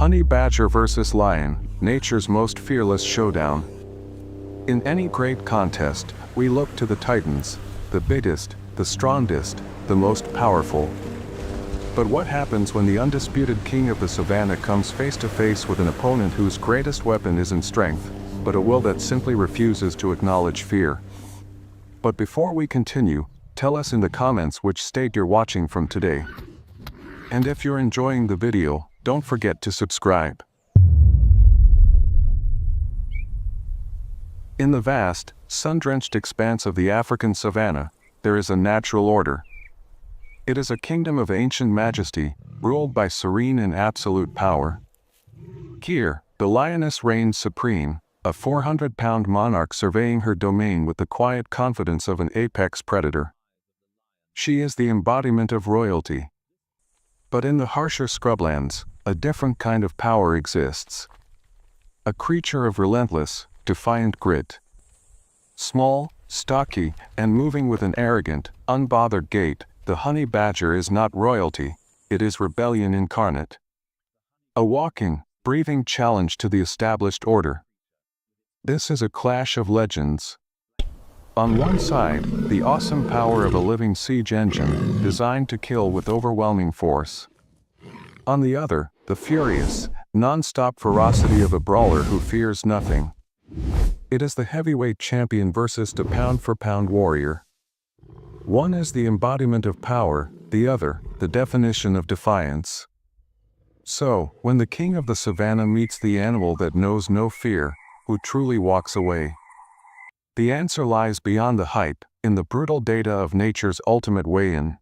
Honey badger versus lion, nature's most fearless showdown. In any great contest, we look to the titans, the biggest, the strongest, the most powerful. But what happens when the undisputed king of the savannah comes face to face with an opponent whose greatest weapon isn't strength, but a will that simply refuses to acknowledge fear? But before we continue, tell us in the comments which state you're watching from today. And if you're enjoying the video, don't forget to subscribe. In the vast, sun-drenched expanse of the African savanna, there is a natural order. It is a kingdom of ancient majesty, ruled by serene and absolute power. Here, the lioness reigns supreme, a 400-pound monarch surveying her domain with the quiet confidence of an apex predator. She is the embodiment of royalty. But in the harsher scrublands, a different kind of power exists. A creature of relentless, defiant grit. Small, stocky, and moving with an arrogant, unbothered gait, the honey badger is not royalty, it is rebellion incarnate. A walking, breathing challenge to the established order. This is a clash of legends. On one side, the awesome power of a living siege engine, designed to kill with overwhelming force. On the other, the furious, non-stop ferocity of a brawler who fears nothing. It is the heavyweight champion versus the pound-for-pound warrior. One is the embodiment of power, the other, the definition of defiance. So, when the king of the savannah meets the animal that knows no fear, who truly walks away? The answer lies beyond the hype, in the brutal data of nature's ultimate weigh-in.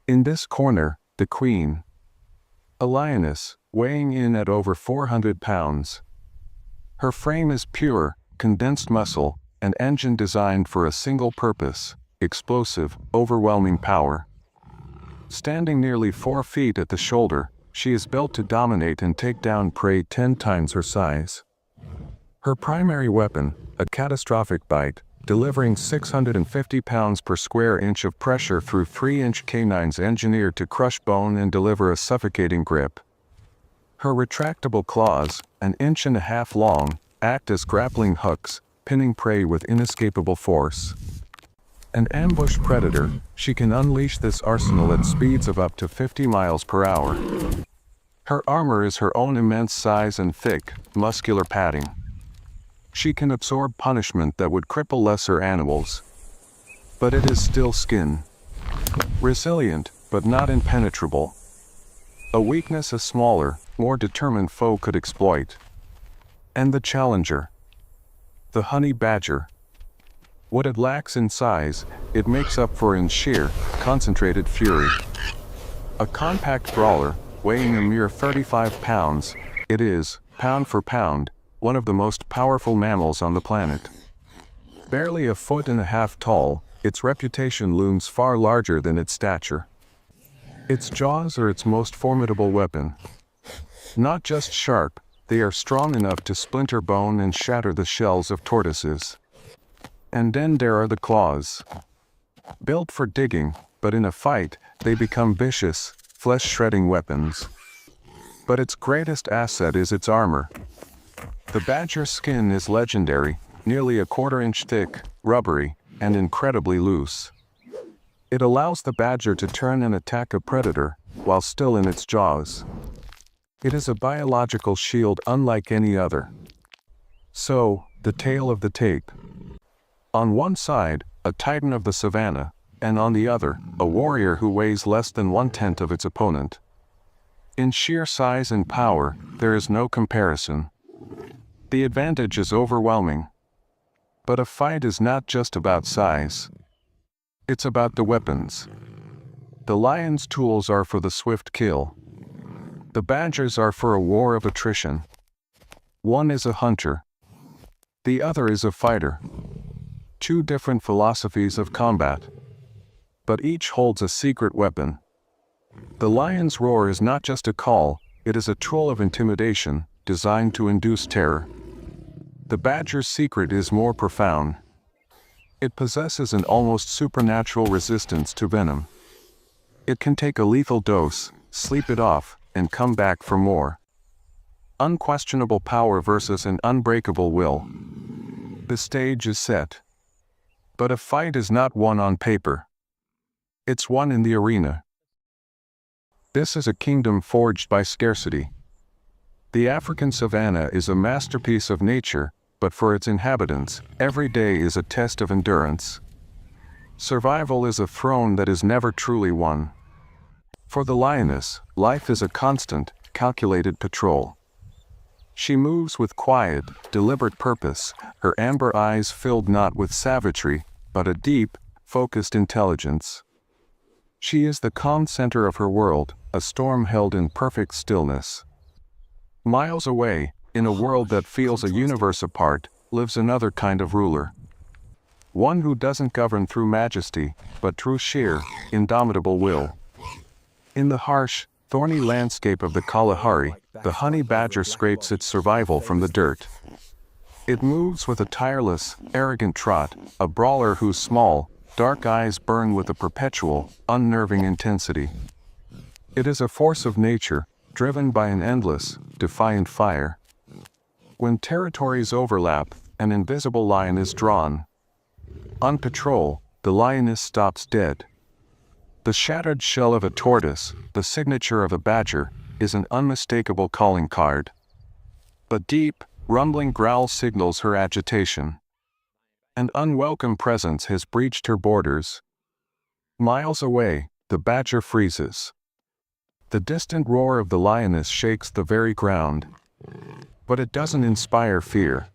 In this corner, the queen. A lioness, weighing in at over 400 pounds. Her frame is pure, condensed muscle, an engine designed for a single purpose, explosive, overwhelming power. Standing nearly 4 feet at the shoulder, she is built to dominate and take down prey 10 times her size. Her primary weapon, a catastrophic bite, delivering 650 pounds per square inch of pressure through 3-inch canines engineered to crush bone and deliver a suffocating grip. Her retractable claws, 1.5 inches long, act as grappling hooks, pinning prey with inescapable force. An ambush predator, she can unleash this arsenal at speeds of up to 50 miles per hour. Her armor is her own immense size and thick, muscular padding. She can absorb punishment that would cripple lesser animals. But it is still skin. Resilient, but not impenetrable. A weakness a smaller, more determined foe could exploit. And the challenger. The honey badger. What it lacks in size, it makes up for in sheer, concentrated fury. A compact brawler, weighing a mere 35 pounds, it is, pound for pound, one of the most powerful mammals on the planet. Barely 1.5 feet tall, its reputation looms far larger than its stature. Its jaws are its most formidable weapon. Not just sharp, they are strong enough to splinter bone and shatter the shells of tortoises. And then there are the claws. Built for digging, but in a fight, they become vicious, flesh-shredding weapons. But its greatest asset is its armor. The badger's skin is legendary, nearly 1/4 inch thick, rubbery, and incredibly loose. It allows the badger to turn and attack a predator, while still in its jaws. It is a biological shield unlike any other. So, the tale of the tape. On one side, a titan of the savannah, and on the other, a warrior who weighs less than 1/10 of its opponent. In sheer size and power, there is no comparison. The advantage is overwhelming. But a fight is not just about size. It's about the weapons. The lion's tools are for the swift kill. The badger's are for a war of attrition. One is a hunter. The other is a fighter. 2 different philosophies of combat. But each holds a secret weapon. The lion's roar is not just a call, it is a tool of intimidation, designed to induce terror. The badger's secret is more profound. It possesses an almost supernatural resistance to venom. It can take a lethal dose, sleep it off, and come back for more. Unquestionable power versus an unbreakable will. The stage is set. But a fight is not won on paper. It's won in the arena. This is a kingdom forged by scarcity. The African savanna is a masterpiece of nature, but for its inhabitants, every day is a test of endurance. Survival is a throne that is never truly won. For the lioness, life is a constant, calculated patrol. She moves with quiet, deliberate purpose, her amber eyes filled not with savagery, but a deep, focused intelligence. She is the calm center of her world, a storm held in perfect stillness. Miles away, in a world that feels a universe apart, lives another kind of ruler. One who doesn't govern through majesty, but through sheer, indomitable will. In the harsh, thorny landscape of the Kalahari, the honey badger scrapes its survival from the dirt. It moves with a tireless, arrogant trot, a brawler whose small, dark eyes burn with a perpetual, unnerving intensity. It is a force of nature, driven by an endless, defiant fire. When territories overlap, an invisible line is drawn. On patrol, the lioness stops dead. The shattered shell of a tortoise, the signature of a badger, is an unmistakable calling card. A deep, rumbling growl signals her agitation. An unwelcome presence has breached her borders. Miles away, the badger freezes. The distant roar of the lioness shakes the very ground. But it doesn't inspire fear.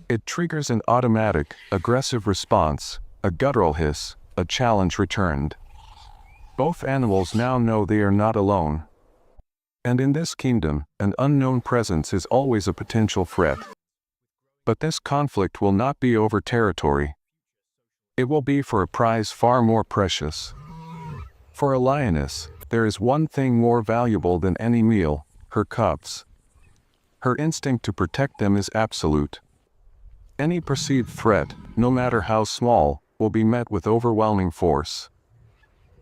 It triggers an automatic, aggressive response, a guttural hiss, a challenge returned. Both animals now know they are not alone. And in this kingdom, an unknown presence is always a potential threat. But this conflict will not be over territory. It will be for a prize far more precious. For a lioness, there is one thing more valuable than any meal, her cubs. Her instinct to protect them is absolute. Any perceived threat, no matter how small, will be met with overwhelming force.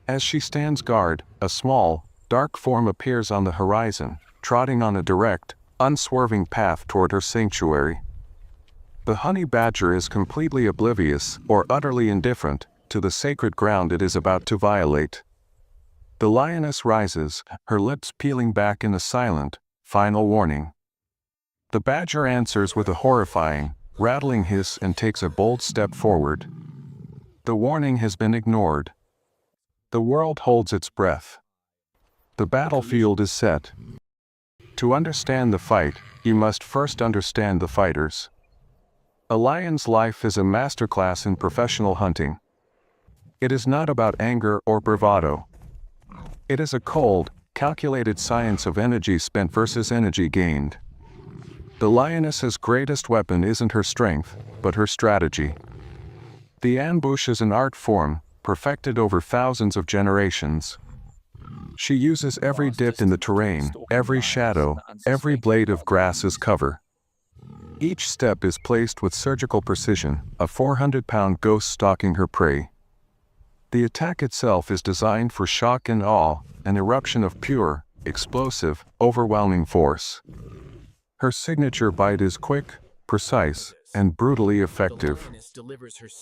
As she stands guard, a small, dark form appears on the horizon, trotting on a direct, unswerving path toward her sanctuary. The honey badger is completely oblivious, or utterly indifferent, to the sacred ground it is about to violate. The lioness rises, her lips peeling back in a silent, final warning. The badger answers with a horrifying, rattling hiss and takes a bold step forward. The warning has been ignored. The world holds its breath. The battlefield is set. To understand the fight, you must first understand the fighters. A lion's life is a masterclass in professional hunting. It is not about anger or bravado. It is a cold, calculated science of energy spent versus energy gained. The lioness's greatest weapon isn't her strength, but her strategy. The ambush is an art form, perfected over thousands of generations. She uses every dip in the terrain, every shadow, every blade of grass as cover. Each step is placed with surgical precision, a 400-pound ghost stalking her prey. The attack itself is designed for shock and awe, an eruption of pure, explosive, overwhelming force. Her signature bite is quick, precise, and brutally effective.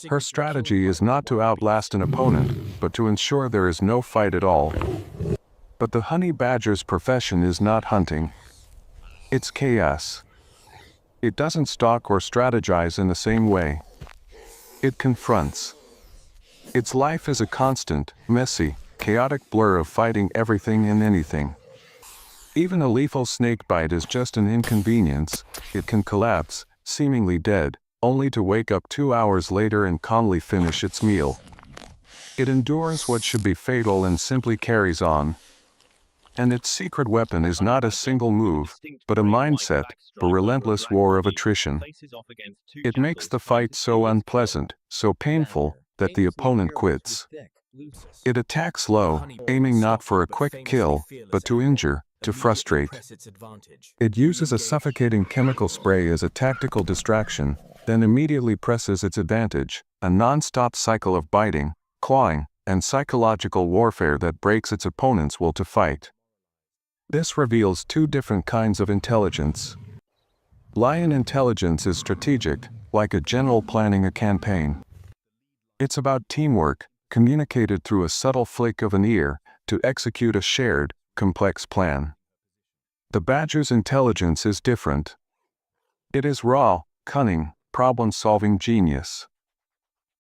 Her strategy is not to outlast an opponent, but to ensure there is no fight at all. But the honey badger's profession is not hunting. It's chaos. It doesn't stalk or strategize in the same way. It confronts. Its life is a constant, messy, chaotic blur of fighting everything and anything. Even a lethal snakebite is just an inconvenience. It can collapse, seemingly dead, only to wake up 2 hours later and calmly finish its meal. It endures what should be fatal and simply carries on. And its secret weapon is not a single move, but a mindset, a relentless war of attrition. It makes the fight so unpleasant, so painful, that the opponent quits. It attacks low, aiming not for a quick kill, but to injure, to frustrate. It uses a suffocating chemical spray as a tactical distraction, then immediately presses its advantage, a non-stop cycle of biting, clawing, and psychological warfare that breaks its opponent's will to fight. This reveals two different kinds of intelligence. Lion intelligence is strategic, like a general planning a campaign. It's about teamwork, communicated through a subtle flick of an ear, to execute a shared, complex plan. The badger's intelligence is different. It is raw, cunning, problem-solving genius.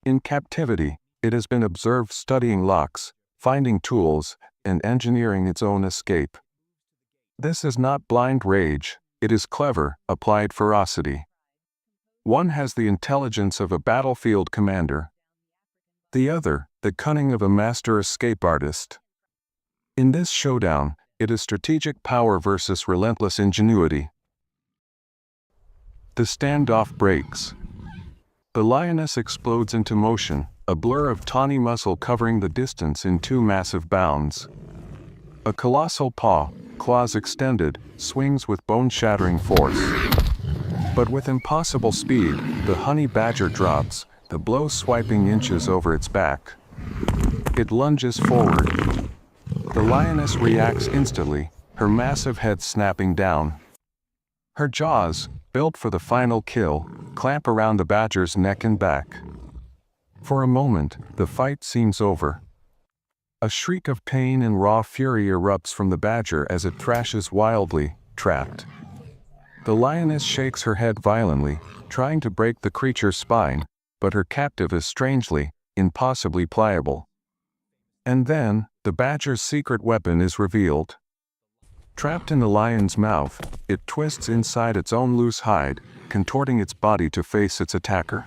In captivity, it has been observed studying locks, finding tools, and engineering its own escape. This is not blind rage, it is clever, applied ferocity. One has the intelligence of a battlefield commander. The other, the cunning of a master escape artist. In this showdown, it is strategic power versus relentless ingenuity. The standoff breaks. The lioness explodes into motion, a blur of tawny muscle covering the distance in two massive bounds. A colossal paw, claws extended, swings with bone-shattering force. But with impossible speed, the honey badger drops, the blow swiping inches over its back. It lunges forward. The lioness reacts instantly, her massive head snapping down. Her jaws, built for the final kill, clamp around the badger's neck and back. For a moment, the fight seems over. A shriek of pain and raw fury erupts from the badger as it thrashes wildly, trapped. The lioness shakes her head violently, trying to break the creature's spine, but her captive is strangely, impossibly pliable. And then, the badger's secret weapon is revealed. Trapped in the lion's mouth, it twists inside its own loose hide, contorting its body to face its attacker.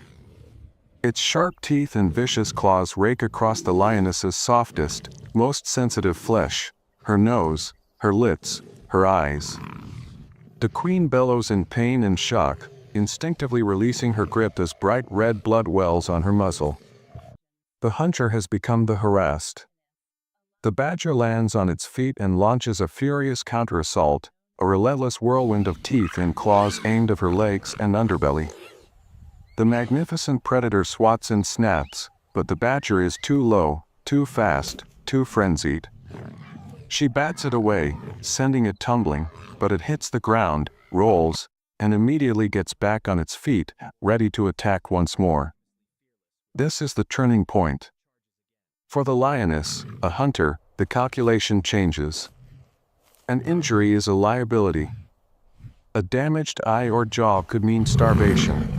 Its sharp teeth and vicious claws rake across the lioness's softest, most sensitive flesh, her nose, her lips, her eyes. The queen bellows in pain and shock, instinctively releasing her grip as bright red blood wells on her muzzle. The hunter has become the harassed. The badger lands on its feet and launches a furious counter-assault, a relentless whirlwind of teeth and claws aimed at her legs and underbelly. The magnificent predator swats and snaps, but the badger is too low, too fast, too frenzied. She bats it away, sending it tumbling, but it hits the ground, rolls, and immediately gets back on its feet, ready to attack once more. This is the turning point. For the lioness, a hunter, the calculation changes. An injury is a liability. A damaged eye or jaw could mean starvation.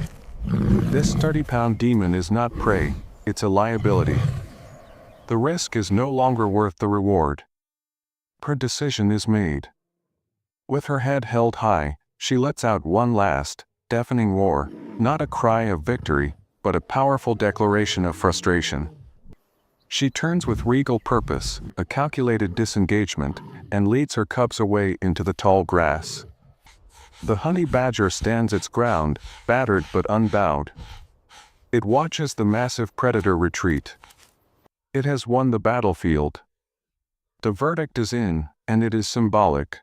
This 30-pound demon is not prey, it's a liability. The risk is no longer worth the reward. Her decision is made. With her head held high, she lets out one last, deafening roar, not a cry of victory, but a powerful declaration of frustration. She turns with regal purpose, a calculated disengagement, and leads her cubs away into the tall grass. The honey badger stands its ground, battered but unbowed. It watches the massive predator retreat. It has won the battlefield. The verdict is in, and it is symbolic.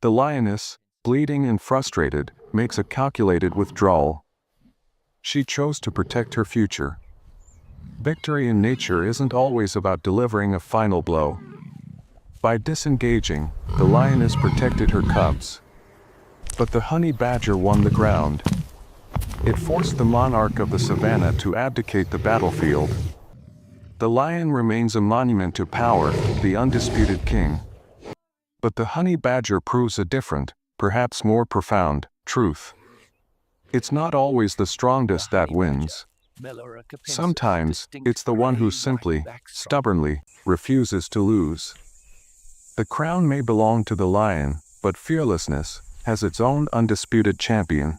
The lioness, bleeding and frustrated, makes a calculated withdrawal. She chose to protect her future. Victory in nature isn't always about delivering a final blow. By disengaging, the lioness protected her cubs. But the honey badger won the ground. It forced the monarch of the savanna to abdicate the battlefield. The lion remains a monument to power, the undisputed king. But the honey badger proves a different, perhaps more profound, truth. It's not always the strongest that wins. Sometimes, it's the one who simply, stubbornly, refuses to lose. The crown may belong to the lion, but fearlessness has its own undisputed champion.